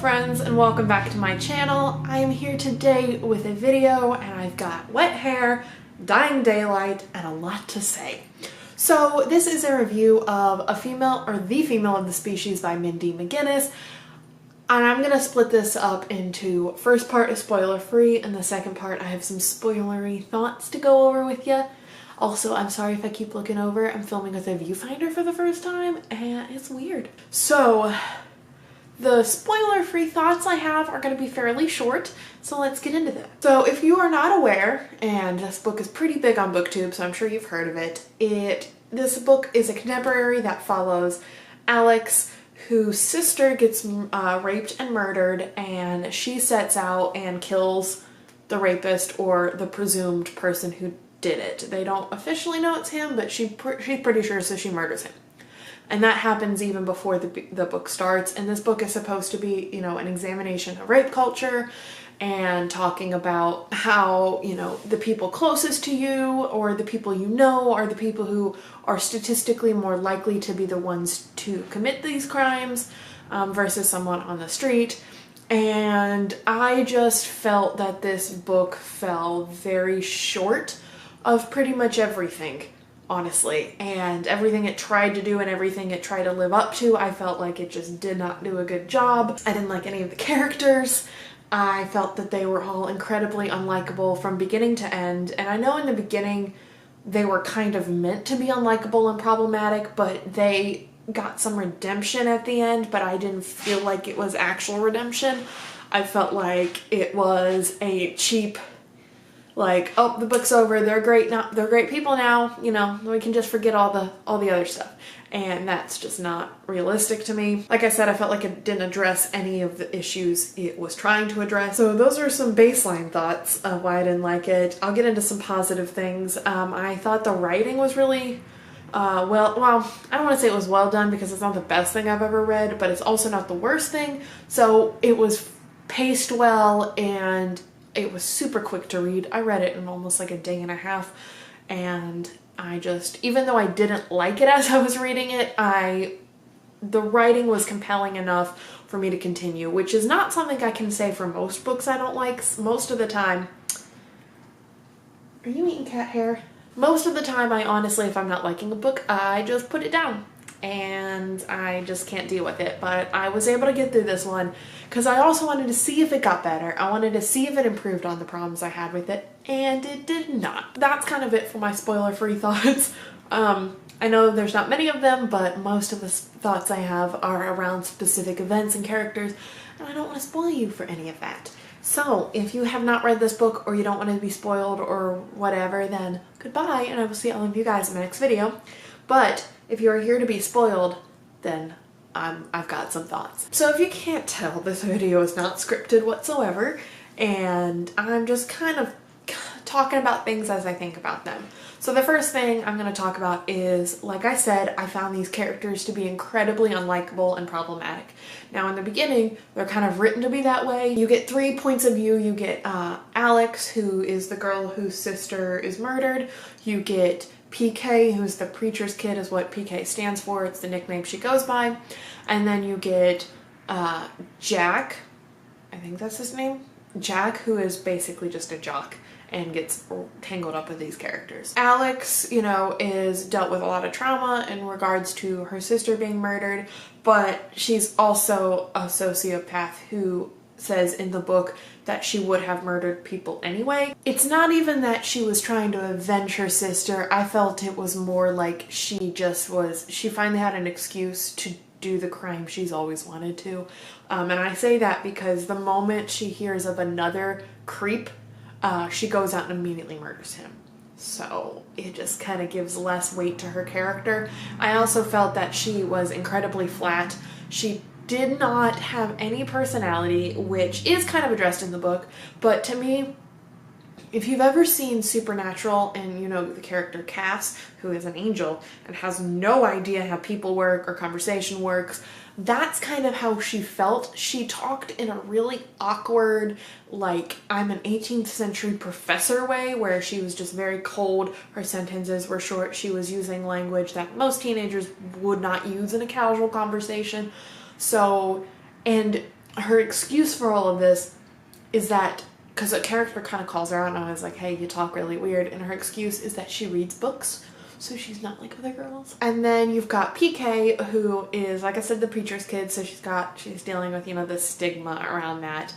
friends, and welcome back to my channel. I am here today with a video and I've got wet hair, dying daylight, and a lot to say. So this is a review of A Female or The Female of the Species by Mindy McGinnis. And I'm going to split this up into first part is spoiler free and the second part I have some spoilery thoughts to go over with you. Also, I'm sorry if I keep looking over. I'm filming with a viewfinder for the first time and it's weird. So the spoiler-free thoughts I have are going to be fairly short, so let's get into them. So if you are not aware, and this book is pretty big on BookTube, so I'm sure you've heard of it, this book is a contemporary that follows Alex, whose sister gets raped and murdered, and she sets out and kills the rapist or the presumed person who did it. They don't officially know it's him, but she's pretty sure, so she murders him. And that happens even before the book starts. And this book is supposed to be, you know, an examination of rape culture and talking about how, you know, the people closest to you or the people you know are the people who are statistically more likely to be the ones to commit these crimes versus someone on the street. And I just felt that this book fell very short of pretty much everything, honestly, and everything it tried to do and everything it tried to live up to, I felt like it just did not do a good job. I didn't like any of the characters. I felt that they were all incredibly unlikable from beginning to end, and I know in the beginning they were kind of meant to be unlikable and problematic, but they got some redemption at the end, but I didn't feel like it was actual redemption. I felt like it was a cheap, like, oh, the book's over, they're great now, they're great people now, you know, we can just forget all the other stuff. And that's just not realistic to me. Like I said, I felt like it didn't address any of the issues it was trying to address. So those are some baseline thoughts of why I didn't like it. I'll get into some positive things. I thought the writing was really well, I don't want to say it was well done because it's not the best thing I've ever read, but it's also not the worst thing. So it was paced well and it was super quick to read. I read it in almost like a day and a half, and I just, even though I didn't like it as I was reading it, the writing was compelling enough for me to continue, which is not something I can say for most books I don't like. Most of the time, are you eating cat hair? Most of the time, I honestly, if I'm not liking a book, I just put it down and I just can't deal with it. But I was able to get through this one because I also wanted to see if it got better. I wanted to see if it improved on the problems I had with it, and it did not. That's kind of it for my spoiler-free thoughts. I know there's not many of them, but most of the thoughts I have are around specific events and characters, and I don't want to spoil you for any of that. So if you have not read this book or you don't want to be spoiled or whatever, then goodbye, and I will see all of you guys in my next video. But if you are here to be spoiled, then I've got some thoughts. So if you can't tell, this video is not scripted whatsoever, and I'm just kind of talking about things as I think about them. So the first thing I'm going to talk about is, like I said, I found these characters to be incredibly unlikable and problematic. Now in the beginning, they're kind of written to be that way. You get 3 points of view. You get Alex, who is the girl whose sister is murdered. You get PK, who's the preacher's kid, is what PK stands for. It's the nickname she goes by. And then you get Jack, I think that's his name, Jack, who is basically just a jock and gets tangled up with these characters. Alex, you know, is dealt with a lot of trauma in regards to her sister being murdered, but she's also a sociopath who says in the book that she would have murdered people anyway. It's not even that she was trying to avenge her sister. I felt it was more like she finally had an excuse to do the crime she's always wanted to. And I say that because the moment she hears of another creep, she goes out and immediately murders him. So it just kind of gives less weight to her character. I also felt that she was incredibly flat. She did not have any personality, which is kind of addressed in the book, but to me, if you've ever seen Supernatural and you know the character Cass, who is an angel and has no idea how people work or conversation works, that's kind of how she felt. She talked in a really awkward, like, I'm an 18th century professor way, where she was just very cold. Her sentences were short. She was using language that most teenagers would not use in a casual conversation. So, and her excuse for all of this is that, because a character kind of calls her out and I was like, hey, you talk really weird, and her excuse is that she reads books, so she's not like other girls. And then you've got PK, who is, like I said, the preacher's kid, so she's dealing with, you know, the stigma around that.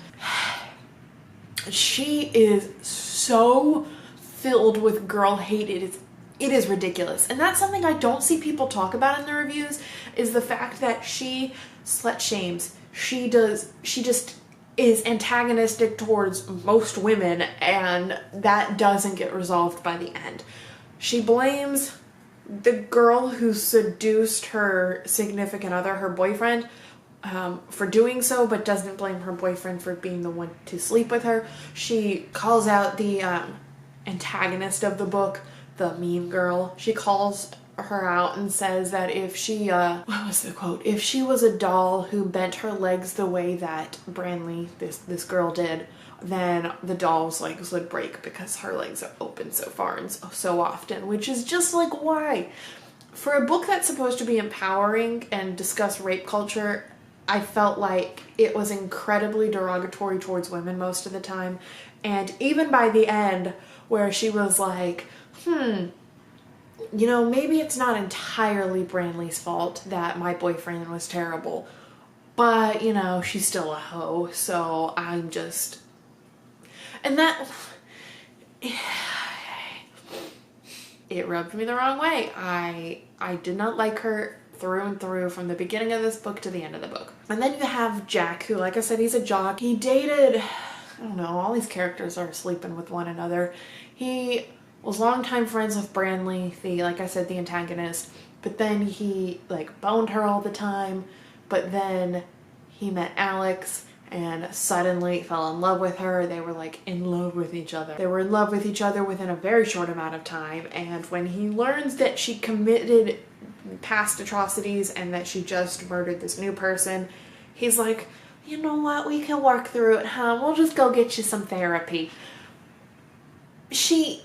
She is so filled with girl hate, it is ridiculous. And that's something I don't see people talk about in the reviews, is the fact that she slut shames. She just is antagonistic towards most women, and that doesn't get resolved by the end. She blames the girl who seduced her significant other, her boyfriend, for doing so, but doesn't blame her boyfriend for being the one to sleep with her. She calls out the antagonist of the book, the mean girl. She calls her out and says that if she, what was the quote? If she was a doll who bent her legs the way that Branley, this girl did, then the doll's legs would break because her legs are open so far and so often, which is just like, why? For a book that's supposed to be empowering and discuss rape culture, I felt like it was incredibly derogatory towards women most of the time. And even by the end, where she was like, you know, maybe it's not entirely Branley's fault that my boyfriend was terrible, but, you know, she's still a hoe, so I'm just... And that... It rubbed me the wrong way. I did not like her through and through from the beginning of this book to the end of the book. And then you have Jack, who, like I said, he's a jock. He dated... I don't know, all these characters are sleeping with one another. He was longtime friends with Branley, like I said, the antagonist, but then he, like, boned her all the time, but then he met Alex and suddenly fell in love with her. They were, like, in love with each other. They were in love with each other within a very short amount of time, and when he learns that she committed past atrocities and that she just murdered this new person, he's like, you know what, we can work through it, huh? We'll just go get you some therapy. She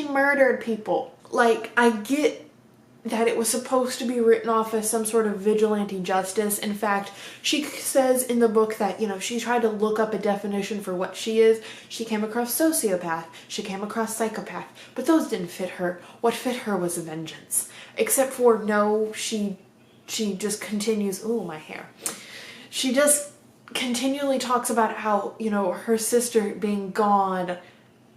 murdered people. Like, I get that it was supposed to be written off as some sort of vigilante justice. In fact, she says in the book that, you know, she tried to look up a definition for what she is. She came across sociopath. She came across psychopath. But those didn't fit her. What fit her was vengeance. Except for, no, she just continues... Ooh, my hair. She just continually talks about how, you know, her sister being gone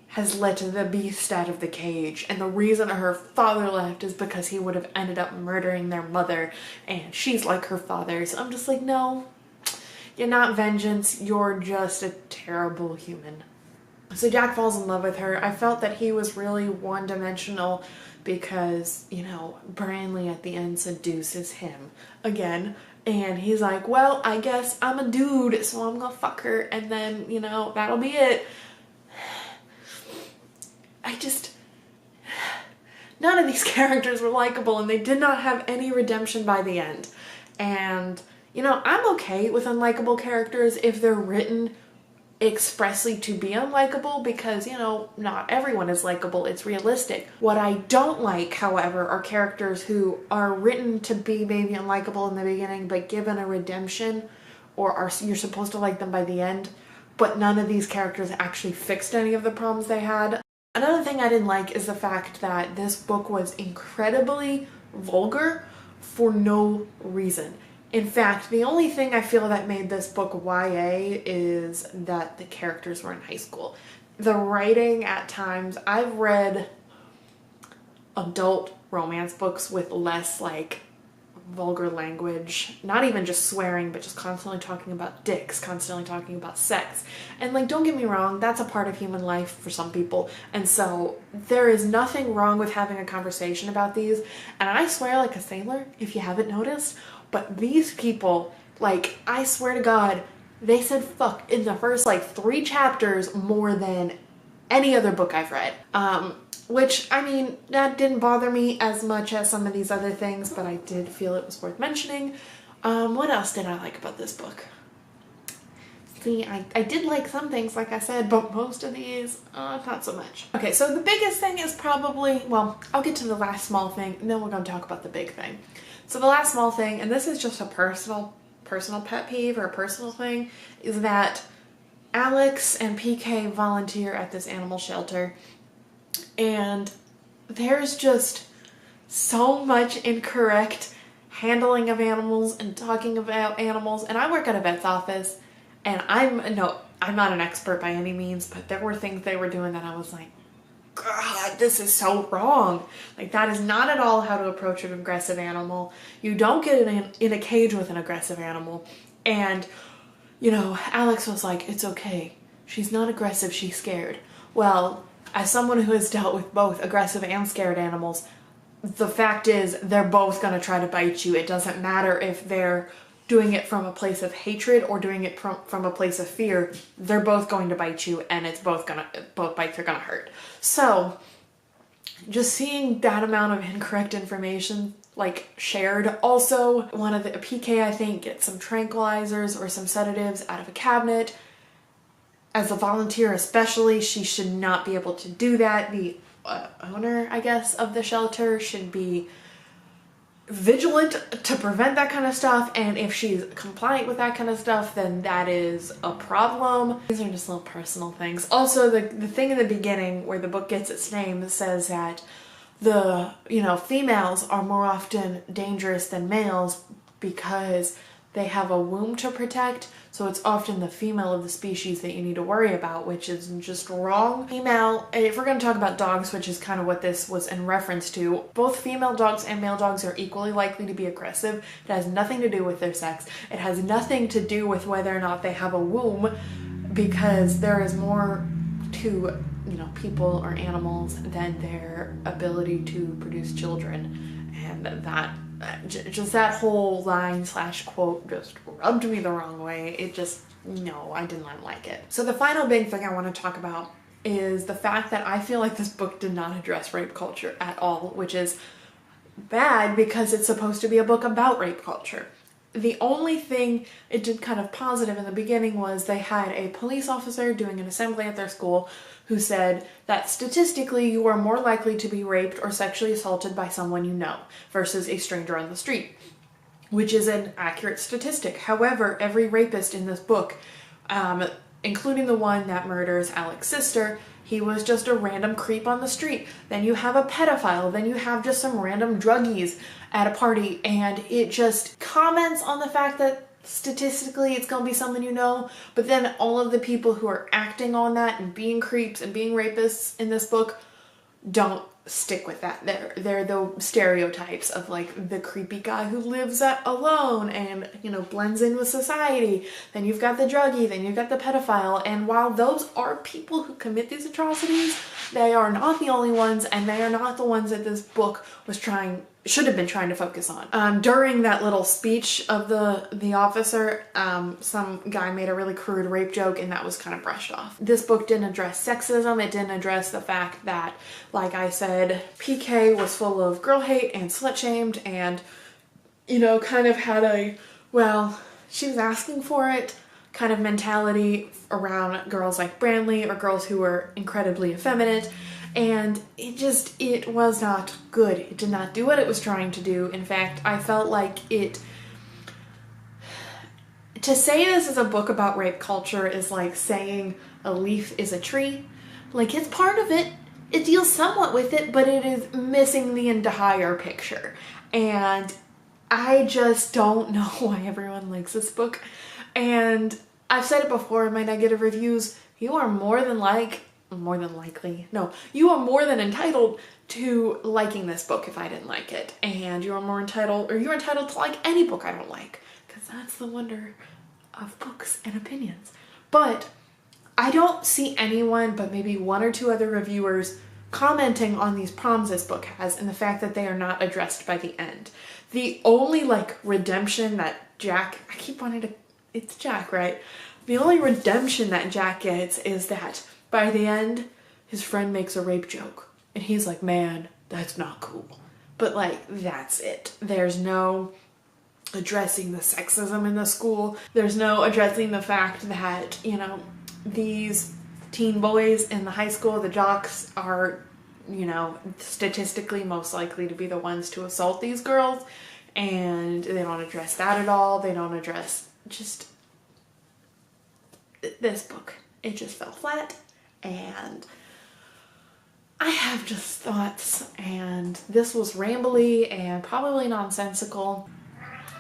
has let the beast out of the cage, and the reason her father left is because he would have ended up murdering their mother, and she's like her father. So I'm just like, no, you're not vengeance, you're just a terrible human. So Jack falls in love with her. I felt that he was really one-dimensional because, you know, Branley at the end seduces him again, and he's like, well, I guess I'm a dude, so I'm gonna fuck her, and then, you know, that'll be it. None of these characters were likable, and they did not have any redemption by the end. And, you know, I'm okay with unlikable characters if they're written expressly to be unlikable, because, you know, not everyone is likable. It's realistic. What I don't like, however, are characters who are written to be maybe unlikable in the beginning, but given a redemption, or you're supposed to like them by the end, but none of these characters actually fixed any of the problems they had. Another thing I didn't like is the fact that this book was incredibly vulgar for no reason. In fact, the only thing I feel that made this book YA is that the characters were in high school. The writing at times, I've read adult romance books with less, like, vulgar language, not even just swearing, but just constantly talking about dicks, constantly talking about sex. And, like, don't get me wrong, that's a part of human life for some people, and so there is nothing wrong with having a conversation about these. And I swear like a sailor, if you haven't noticed, but these people, like, I swear to God, they said fuck in the first, like, 3 chapters more than any other book I've read. Which, I mean, that didn't bother me as much as some of these other things, but I did feel it was worth mentioning. What else did I like about this book? See, I did like some things, like I said, but most of these, not so much. Okay, so the biggest thing is probably, well, I'll get to the last small thing, and then we're going to talk about the big thing. So the last small thing, and this is just a personal personal pet peeve or a personal thing is that Alex and PK volunteer at this animal shelter, and there's just so much incorrect handling of animals and talking about animals. And I work at a vet's office, and I'm not an expert by any means, but there were things they were doing that I was like, God, this is so wrong. Like, that is not at all how to approach an aggressive animal. You don't get in a cage with an aggressive animal. And, you know, Alex was like, it's okay. She's not aggressive, she's scared. Well, as someone who has dealt with both aggressive and scared animals, the fact is they're both going to try to bite you. It doesn't matter if they're doing it from a place of hatred or doing it from a place of fear. They're both going to bite you, and it's both bites are gonna hurt. So just seeing that amount of incorrect information like shared. Also, one of the PK, I think, gets some tranquilizers or some sedatives out of a cabinet. As a volunteer especially, she should not be able to do that. The owner, I guess, of the shelter should be vigilant to prevent that kind of stuff, and if she's compliant with that kind of stuff, then that is a problem. These are just little personal things. Also, the thing in the beginning where the book gets its name says that the, you know, females are more often dangerous than males because they have a womb to protect, so it's often the female of the species that you need to worry about, which is just wrong. Female, if we're going to talk about dogs, which is kind of what this was in reference to, both female dogs and male dogs are equally likely to be aggressive. It has nothing to do with their sex. It has nothing to do with whether or not they have a womb, because there is more to, you know, people or animals than their ability to produce children, and that just that whole line / quote just rubbed me the wrong way. It just, no, I did not like it. So the final big thing I want to talk about is the fact that I feel like this book did not address rape culture at all, which is bad because it's supposed to be a book about rape culture. The only thing it did kind of positive in the beginning was they had a police officer doing an assembly at their school who said that statistically you are more likely to be raped or sexually assaulted by someone you know versus a stranger on the street, which is an accurate statistic. However, every rapist in this book, including the one that murders Alex's sister, he was just a random creep on the street. Then you have a pedophile. Then you have just some random druggies at a party, and it just comments on the fact that statistically it's gonna be someone you know, but then all of the people who are acting on that and being creeps and being rapists in this book don't stick with that. They're the stereotypes of like the creepy guy who lives alone and, you know, blends in with society. Then you've got the druggie, then you've got the pedophile, and while those are people who commit these atrocities, they are not the only ones, and they are not the ones that this book should have been trying to focus on. During that little speech of the officer, some guy made a really crude rape joke, and that was kind of brushed off. This book didn't address sexism. It didn't address the fact that, like I said, PK was full of girl hate and slut shamed, and, you know, kind of had a, well, she was asking for it kind of mentality around girls like Brandley or girls who were incredibly effeminate. And it was not good. It did not do what it was trying to do. In fact, I felt like to say this is a book about rape culture is like saying a leaf is a tree. Like, it's part of it. It deals somewhat with it, but it is missing the entire picture. And I just don't know why everyone likes this book. And I've said it before in my negative reviews, you are more than entitled to liking this book if I didn't like it. And you're entitled to like any book I don't like, because that's the wonder of books and opinions. But I don't see anyone but maybe one or two other reviewers commenting on these problems this book has and the fact that they are not addressed by the end. The only like redemption that Jack, it's Jack, right? The only redemption that Jack gets is that by the end, his friend makes a rape joke. And he's like, man, that's not cool. But like, that's it. There's no addressing the sexism in the school. There's no addressing the fact that, you know, these teen boys in the high school, the jocks, are, you know, statistically most likely to be the ones to assault these girls. and they don't address that at all. They don't address just this book. It just fell flat, and I have just thoughts, and this was rambly and probably nonsensical.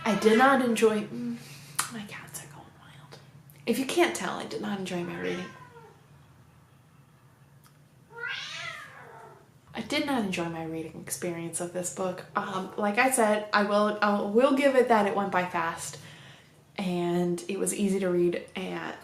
I did not enjoy, my cats are going wild. If you can't tell, I did not enjoy my reading. I did not enjoy my reading experience of this book. Like I said, I will give it that it went by fast, and it was easy to read, and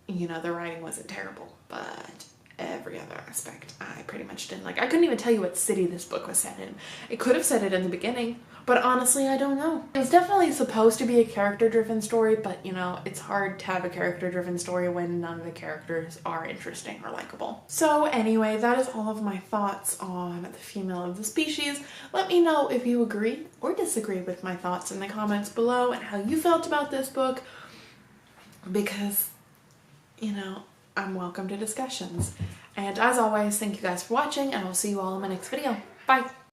you know, the writing wasn't terrible, but every other aspect I pretty much didn't like. I couldn't even tell you what city this book was set in. It could have said it in the beginning, but honestly, I don't know. It was definitely supposed to be a character-driven story, but you know, it's hard to have a character-driven story when none of the characters are interesting or likable. So anyway, that is all of my thoughts on The Female of the Species. Let me know if you agree or disagree with my thoughts in the comments below and how you felt about this book, because, you know, I'm welcome to discussions. And as always, thank you guys for watching, and I will see you all in my next video. Bye!